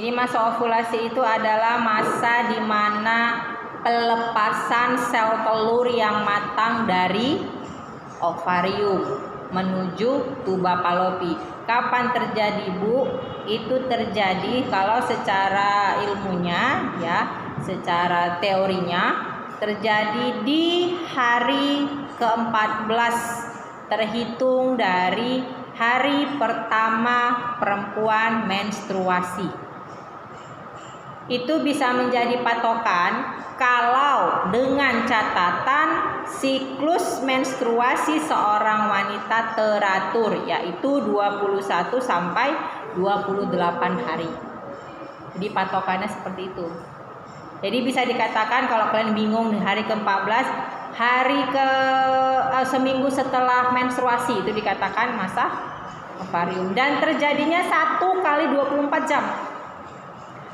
Jadi masa ovulasi itu adalah masa di mana pelepasan sel telur yang matang dari ovarium menuju tuba Fallopi. Kapan terjadi, Bu? Itu terjadi kalau secara ilmunya ya, secara teorinya terjadi di hari ke-14 terhitung dari hari pertama perempuan menstruasi. Itu bisa menjadi patokan kalau dengan catatan siklus menstruasi seorang wanita teratur, yaitu 21 sampai 28 hari. Jadi patokannya seperti itu. Jadi bisa dikatakan kalau kalian bingung di hari ke-14, seminggu setelah menstruasi itu dikatakan masa ovarium, dan terjadinya 1 kali 24 jam.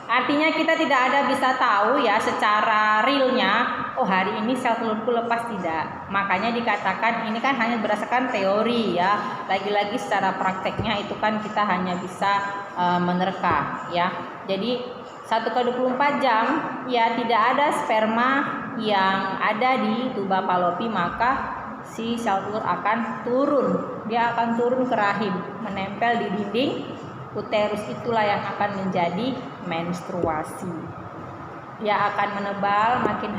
Artinya kita tidak ada bisa tahu ya secara realnya, oh hari ini sel telurku lepas, tidak. Makanya dikatakan ini kan hanya berdasarkan teori ya. Lagi-lagi secara prakteknya itu kan kita hanya bisa menerka ya. Jadi 1 kali 24 jam ya tidak ada sperma yang ada di tuba Fallopi, maka si sel telur akan turun. Dia akan turun ke rahim, menempel di dinding uterus, itulah yang akan menjadi menstruasi. Dia akan menebal, makin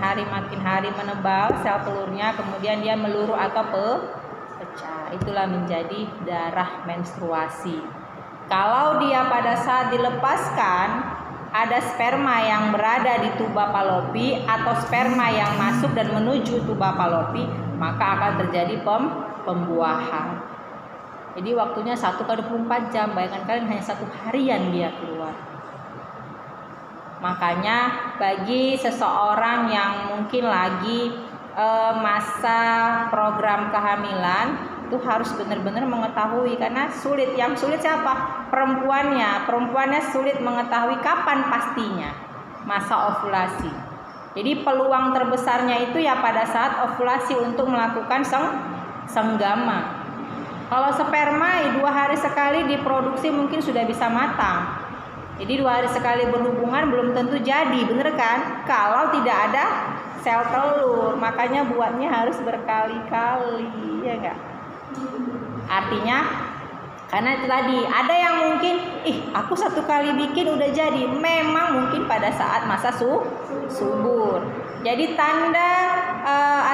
hari menebal sel telurnya, kemudian dia meluruh atau pecah. Itulah menjadi darah menstruasi. Kalau dia pada saat dilepaskan ada sperma yang berada di tuba Fallopi atau sperma yang masuk dan menuju tuba Fallopi, maka akan terjadi pembuahan. Jadi waktunya 1 kali 24 jam. Bayangkan kalian hanya 1 harian dia keluar. Makanya bagi seseorang yang mungkin lagi masa program kehamilan, itu harus benar-benar mengetahui, karena sulit. Yang sulit siapa? Perempuannya sulit mengetahui kapan pastinya masa ovulasi. Jadi peluang terbesarnya itu ya pada saat ovulasi untuk melakukan senggama. Kalau sperma 2 hari sekali diproduksi mungkin sudah bisa matang. Jadi 2 hari sekali berhubungan belum tentu jadi, bener kan? Kalau tidak ada sel telur, makanya buatnya harus berkali-kali, ya enggak? Artinya karena itu tadi ada yang mungkin, aku 1 kali bikin udah jadi. Memang mungkin pada saat masa subur. Jadi tanda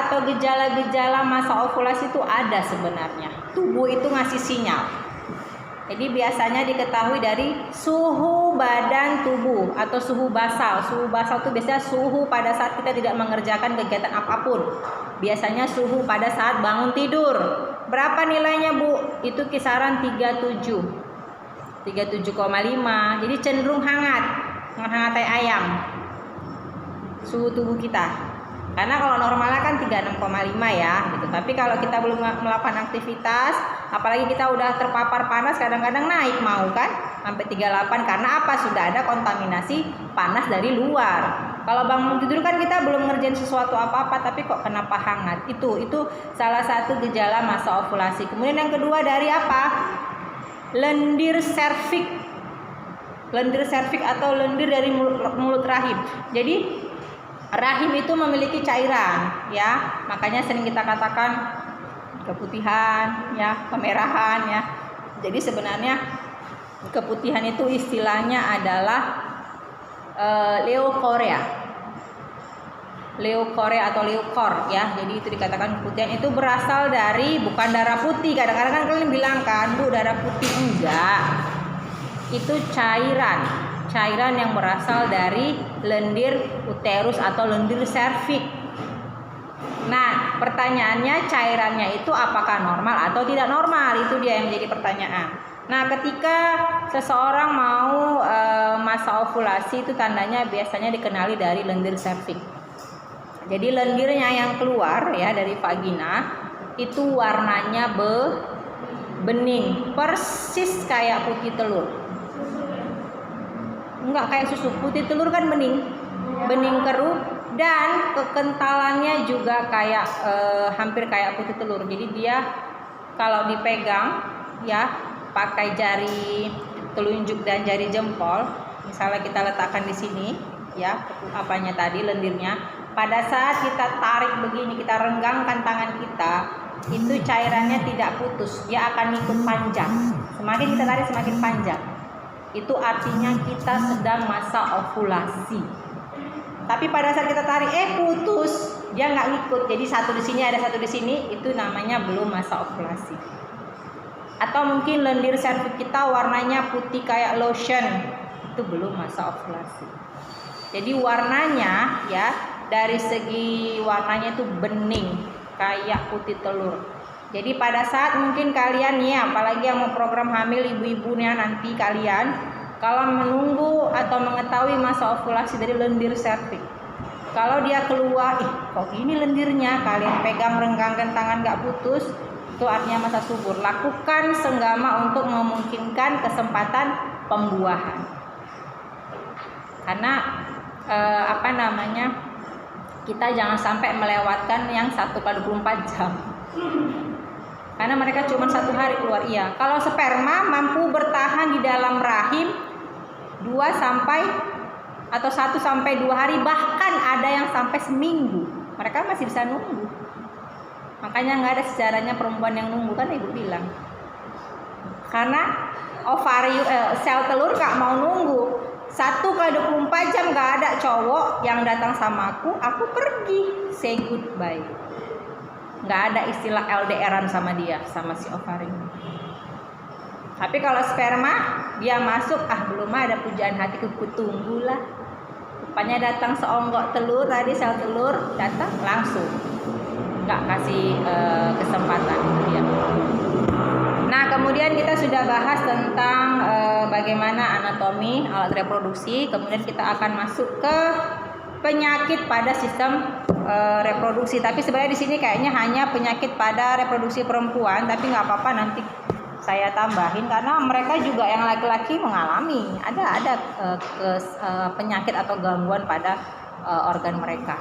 atau gejala-gejala masa ovulasi itu ada sebenarnya. Tubuh itu ngasih sinyal. Jadi biasanya diketahui dari suhu badan tubuh atau suhu basal. Suhu basal itu biasanya suhu pada saat kita tidak mengerjakan kegiatan apapun. Biasanya suhu pada saat bangun tidur. Berapa nilainya, Bu? Itu kisaran 37. 37,5. Jadi cenderung hangat. Hangat kayak ayam. Suhu tubuh kita. Karena kalau normalnya kan 36,5 ya gitu. Tapi kalau kita belum melakukan aktivitas, apalagi kita udah terpapar panas, kadang-kadang naik mau kan sampai 38. Karena apa? Sudah ada kontaminasi panas dari luar. Kalau bangun tidur kan kita belum ngerjain sesuatu apa-apa, tapi kok kenapa hangat? Itu salah satu gejala masa ovulasi. Kemudian yang kedua dari apa? Lendir serviks. Lendir serviks atau lendir dari mulut rahim. Jadi rahim itu memiliki cairan ya, makanya sering kita katakan keputihan ya, kemerahan ya. Jadi sebenarnya keputihan itu istilahnya adalah leukorea atau leukor ya. Jadi itu dikatakan keputihan itu berasal dari bukan darah putih. Kadang-kadang kan kalian bilang kan, Bu, darah putih. Enggak, itu cairan yang berasal dari lendir uterus atau lendir serviks. Nah, pertanyaannya cairannya itu apakah normal atau tidak normal? Itu dia yang menjadi pertanyaan. Nah, ketika seseorang mau masa ovulasi itu tandanya biasanya dikenali dari lendir serviks. Jadi lendirnya yang keluar ya dari vagina itu warnanya bening, persis kayak putih telur. Enggak kayak susu, putih telur kan bening keruh, dan kekentalannya juga kayak hampir kayak putih telur. Jadi dia kalau dipegang ya pakai jari telunjuk dan jari jempol Misalnya kita letakkan di sini, ya, apanya tadi, lendirnya. Pada saat kita tarik begini, kita renggangkan tangan kita, itu cairannya tidak putus, dia akan ikut panjang. Semakin kita tarik semakin panjang. Itu artinya kita sedang masa ovulasi. Tapi pada saat kita tarik, putus, dia nggak ngikut. Jadi satu di sini ada satu di sini, itu namanya belum masa ovulasi. Atau mungkin lendir serviks kita warnanya putih kayak lotion, itu belum masa ovulasi. Jadi warnanya, ya, dari segi warnanya itu bening kayak putih telur. Jadi pada saat mungkin kalian, ya, apalagi yang mau program hamil, ibu-ibunya nanti kalian kalau menunggu atau mengetahui masa ovulasi dari lendir serviks, kalau dia keluar, kok ini lendirnya, kalian pegang renggangkan tangan gak putus, itu artinya masa subur. Lakukan senggama untuk memungkinkan kesempatan pembuahan. Karena kita jangan sampai melewatkan yang 1x24 jam. Karena mereka cuma 1 hari keluar. Iya, kalau sperma mampu bertahan di dalam rahim 1 sampai 2 hari, bahkan ada yang sampai seminggu. Mereka masih bisa nunggu. Makanya nggak ada sejarahnya perempuan yang nunggu, kan ibu bilang. Karena sel telur gak mau nunggu. 1x24 jam gak ada cowok yang datang sama aku pergi, say goodbye. Gak ada istilah LDRan sama dia, sama si ovarium. Tapi kalau sperma, dia masuk, belum ada pujaan hatiku, tunggulah. Rupanya datang seonggok telur, tadi sel telur datang langsung, nggak kasih kesempatan itu dia. Nah, kemudian kita sudah bahas tentang bagaimana anatomi alat reproduksi. Kemudian kita akan masuk ke penyakit pada sistem reproduksi. Tapi sebenarnya di sini kayaknya hanya penyakit pada reproduksi perempuan, tapi nggak apa-apa, nanti saya tambahin karena mereka juga yang laki-laki mengalami ada penyakit atau gangguan pada organ mereka.